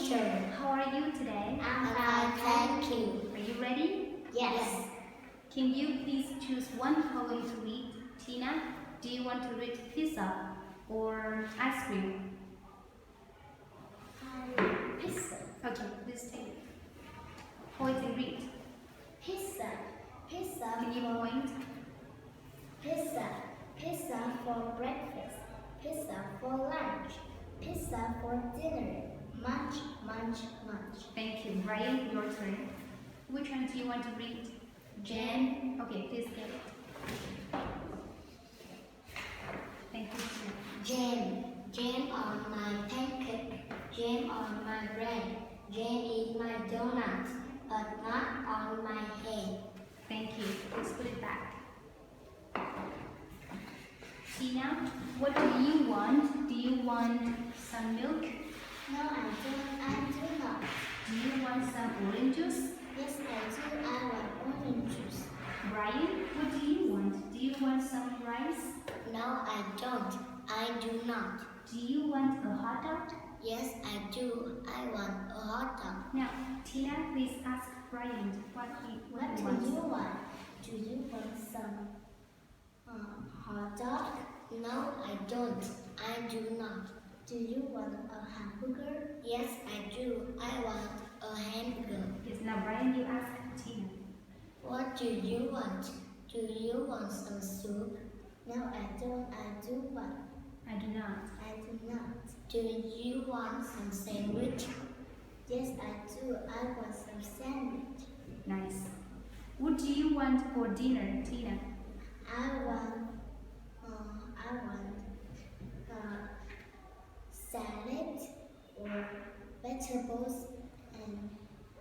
teacher. How are you today? I'm fine, thank you. Are you ready? Yes. Can you please choose one poem to read? Tina, do you want to read pizza or ice cream? Pizza. Okay, please take it. Point and read. Pizza. Pizza. Can you point? Pizza. Pizza for breakfast. Pizza for lunch. Pizza for dinner. Munch, munch, munch. Thank you. Ryan, your turn. Which one do you want to read? Jam? Okay, please get it. Thank you. Jam. Jam on my pancake. Jam on my bread. Jam in my donut, but not on my head. Thank you. Please put it back. Tina, what do you want? Do you want some milk? No, I do not. Do you want some orange juice? Yes, I do. I want orange juice. Brian, what do you want? Do you want some rice? No, I don't. I do not. Do you want a hot dog? Yes, I do. I want a hot dog. Now, Tina, please ask Brian what he What do wants. you want? Do you want some hot dog? No, I don't. I do not. Do you want a hamburger? Yes, I do. I want a hamburger. Yes, now Brian, you ask Tina. What do you want? Do you want some soup? No, I don't. I do want. I do not. I do not. Do you want some sandwich? Yes, I do. I want some sandwich. Nice. What do you want for dinner, Tina? I want salad or vegetables and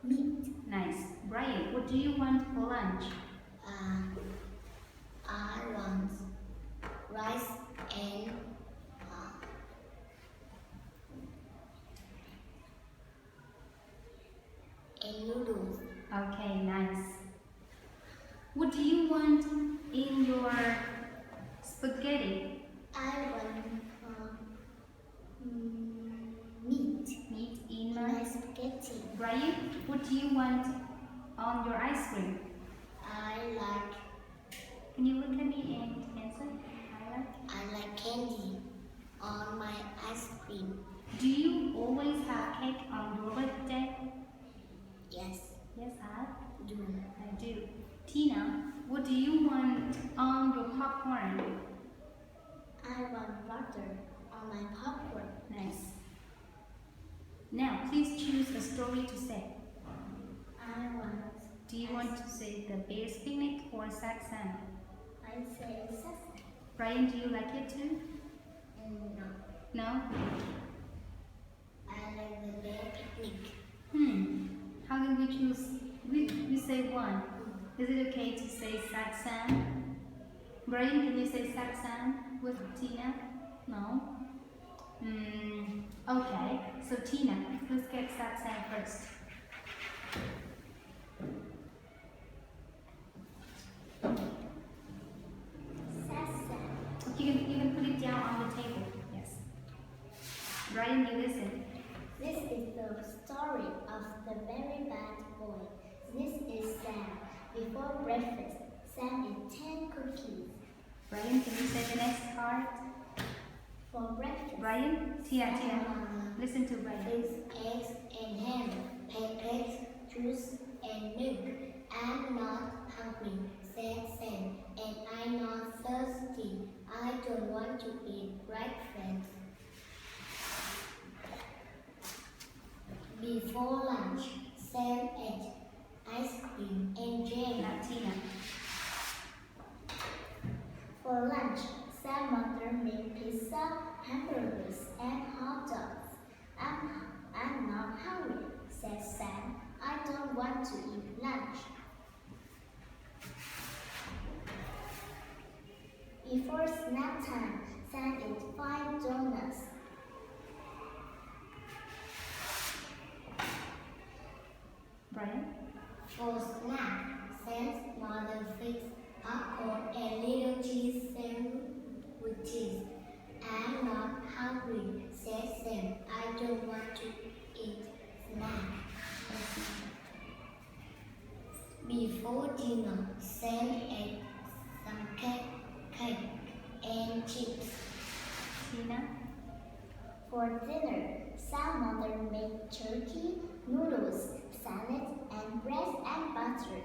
meat. Nice. Brian, what do you want for lunch? I want rice and noodles. Okay, nice. What do you want in your spaghetti? I want meat. Meat in in my... my spaghetti. Brian, what do you want on your ice cream? Can you look at me and answer? I like candy on my ice cream. Do you always have cake on your birthday? Yes, Yes, I do. do. Tina, what do you want on your popcorn? I want butter on my popcorn. Nice. Now, please choose a story to say. I want. Do you want to say the Bears Picnic or Sad Santa? I say sassy. Brian, do you like it too? No. No? I like the bear picnic. How can we choose? We say one. Is it okay to say Sad Sam? Brian, can you say Sad Sam with Tina? No? Okay, so Tina, let's get Sad Sam first. Sassy. You can put it down on the table. Yes. Brian, you listen. This is the story of the very bad boy. This is Sam. Before breakfast, Sam ate 10 cookies. Brian, can you say the next part? For breakfast, Brian? Tia, listen to Brian. is eggs and ham, pancakes, juice and milk. I'm not hungry, said Sam, and I'm not thirsty. I don't want to eat breakfast. Before lunch, Sam ate ice cream and jam. Now Tina. For lunch, Sam's mother made pizza, hamburgers, and hot dogs. I'm not hungry, said Sam. I don't want to eat lunch. Before snack time, Sam ate 5 donuts. Brian? For snack, Sam's mother fixed popcorn and little cheese sandwiches. I'm not hungry, said Sam. I don't want to eat snack. Before dinner, Sam ate some cake and chips. Tina? For dinner, Sam's mother made turkey, noodles, salad, and bread and butter.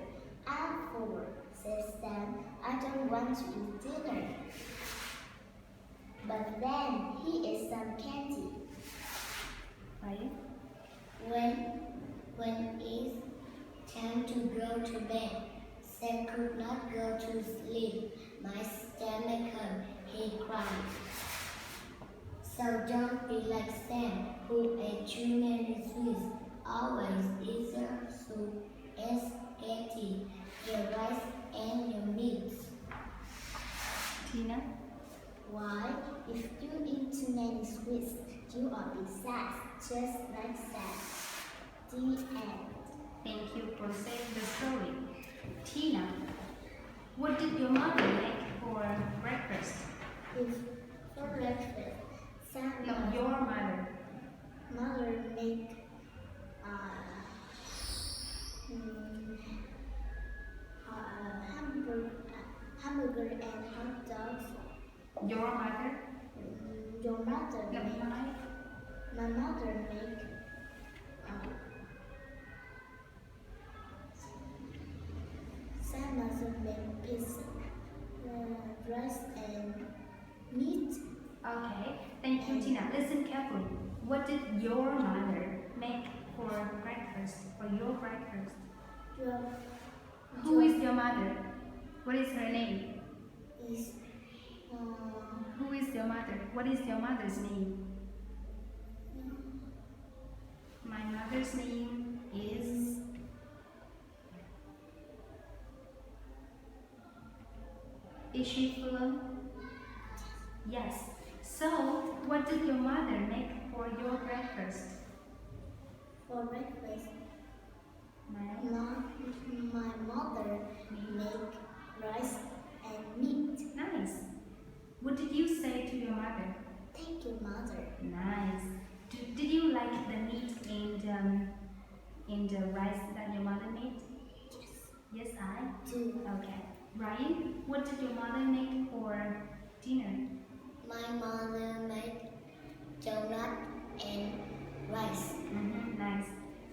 I'm full, says Sam. I don't want to eat dinner. But then he ate some candy. Right? When it's time to go to bed, Sam could not go to sleep. My stomach hurt, he cried. So don't be like Sam, who ate too many sweets. Always eat your soup and spaghetti, your rice and your meat. Tina? Why? If you eat too many sweets, you will be sad, just like Sam. The end. Thank you for saying the story. Tina, what did your mother make for breakfast? If for breakfast, Sam No, your mother. made hamburger and hot dogs. Your mother? Your mother No, made. My mother made Sam mother made pizza, rice and meat. Okay, thank you, Tina. Listen carefully. What did your mother make for breakfast? For your breakfast? Who is your mother? What is her name? Is Who is your mother? What is your mother's name? My mother's name is... Is she full? Yes. So, what did your mother make for your breakfast? for breakfast. My My mother made rice and meat. Nice. What did you say to your mother? Thank you, mother. Nice. Did you like the meat and the rice that your mother made? Yes. Yes, I Do. Okay. Ryan, what did your mother make for dinner? My mother made donut and rice. Nice.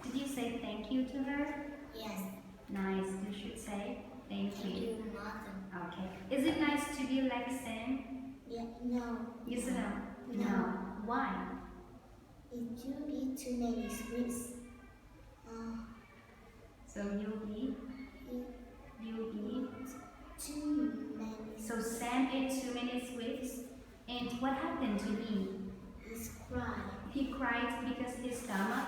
Did you say thank you to her? Yes. Nice. You should say thank Thank you. you, mother. Okay. Is it nice to be like Sam? Yeah. No. Yes or no? No. Why? If you eat too many sweets, So you'll eat too many. So Sam ate too many sweets, and what happened to him? He's crying. He cried because his stomach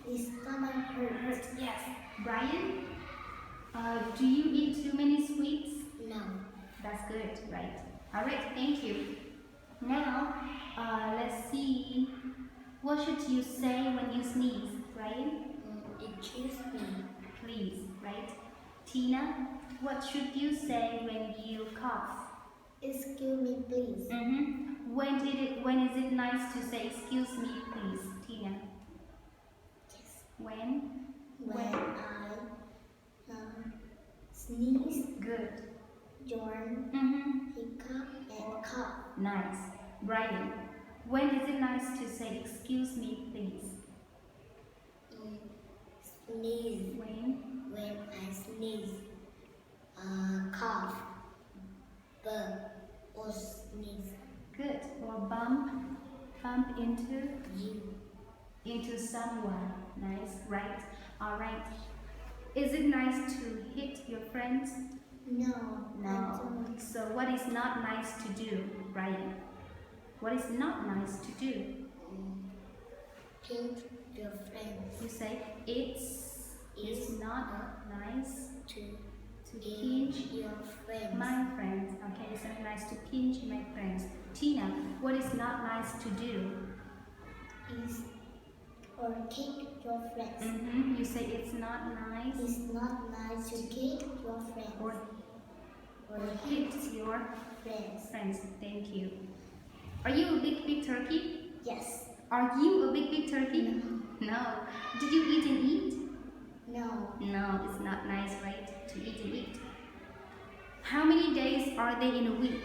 His stomach hurts. Yes. Brian, do you eat too many sweets? No. That's good, right? All right, thank you. Now, let's see. What should you say when you sneeze, Brian? Excuse me. Please, right? Tina, what should you say when you cough? Excuse me, please. When is it nice to say excuse me, please, Tina? Yes. When? When I sneeze, Good. yawn, hiccup, and cough. Nice. Brian, when is it nice to say excuse me, please? Sneeze. When I sneeze, cough, burp, or sneeze. Good. Or bump into someone. Nice, right? All right. Is it nice to hit your friends? No, I don't. So what is not nice to do, Brian? What is not nice to do? Pinch your friends. You say it's not nice to to pinch your friends. my friends. Okay, it's not nice to pinch my friends. Tina, what is not nice to do? Is or kick your friends. You say it's not nice It's not nice to kick your friends or hit hit your friends. friends. Thank you. Are you a big turkey? Yes. Are you a big turkey? No. No. Did you eat and eat? No. No, it's not nice, right? To eat and eat. How many days are there in a week?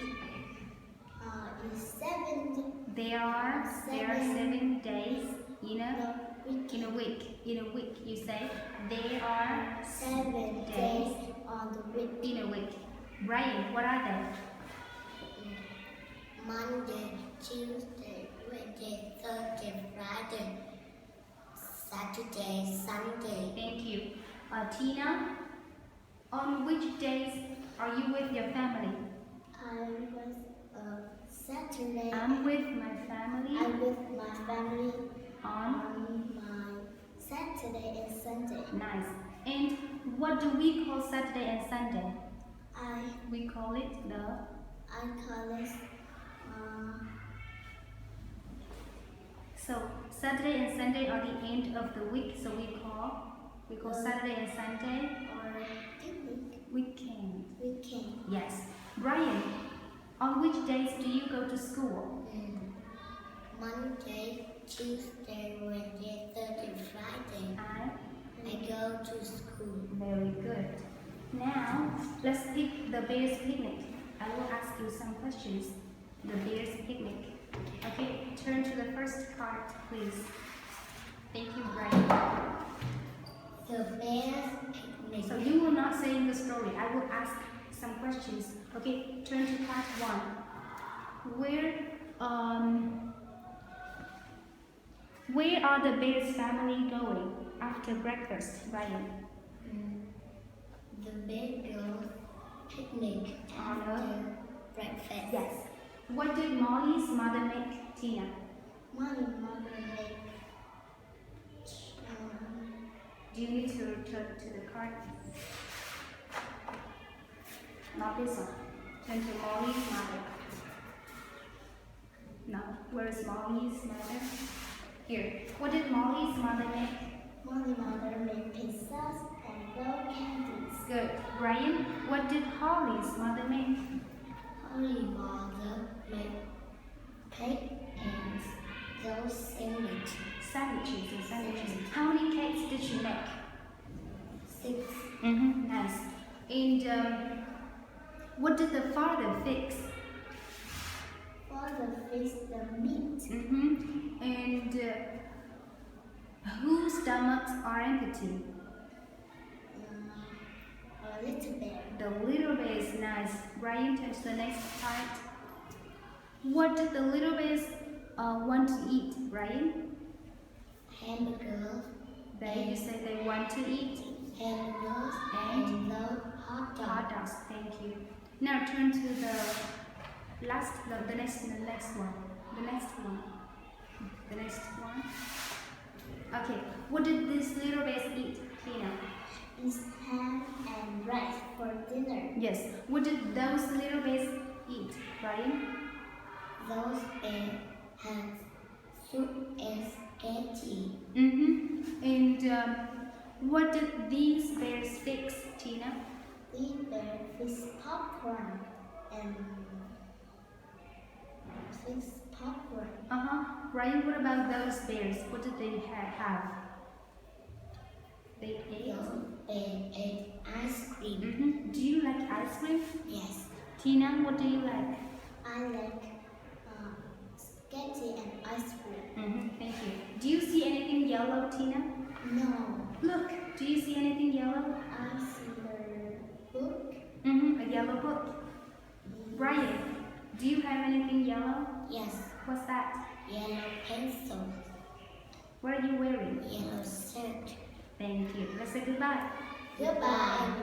It's 7. There are 7 days in a week. In a week, you say there are 7 days on the week. in a week. Brian, what are they? Monday, Tuesday, Wednesday, Thursday, Friday, Saturday, Sunday. Thank you. Tina, on which days are you with your family? I was Saturday. I'm with my family I'm with my family on. on my Saturday and Sunday. Nice. And what do we call Saturday and Sunday? We call it I call it So Saturday and Sunday are the end of the week, so we call Saturday and Sunday or picnic weekend. Yes. Brian, on which days do you go to school? Monday, Tuesday, Wednesday, Thursday, Friday. I go to school. Very good. Now, let's pick the bear's picnic. I will ask you some questions. The bear's picnic. Okay, turn to the first card, please. Thank you, Brian. The bear's picnic. So you will not say in the story. I will ask some questions. Okay, turn to part 1. Where are the bear's family going after breakfast, Brian? The bear goes picnic after breakfast. Yes. What did Molly's mother make, Tina? My mother make. Do you need to turn to the card? Not this one. Turn to Molly's mother. No. Where is Molly's mother? Here. What did Molly's mother make? My mother made pizzas and gold candies. Good. Brian, what did Holly's mother make? Holly's mother made cake and those sandwiches. Sandwiches. How many cakes did she make? 6. Nice. And what did the father fix? Father fixed the meat. And whose stomachs are empty? A little bear. The little bear is nice. Brian, turn to the next part. What did the little bears want to eat, Brian? Hamburgers. You say they want to eat Hamburgers and love hot dogs. hot dogs. Thank you. Now turn to the next one. Okay. What did these little bears eat, Tina? It's ham and rice for dinner. Yes. What did those little bears eat, Brian? Those bears have soup and spaghetti. And what did these bears fix, Tina? These bears fix popcorn and fix popcorn. Brian, what about those bears? What did they have? They ate? They ate ice cream. Do you like ice cream? Yes. Tina, what do you like? I like spaghetti and ice cream. Thank you. Do you see anything yellow, Tina? No. Look, do you see anything yellow? I see the book. A yellow book. Brian, do you have anything yellow? Yes. What's that? Yellow pencil. What are you wearing? Yellow shirt. Thank you. Let's say goodbye. Goodbye.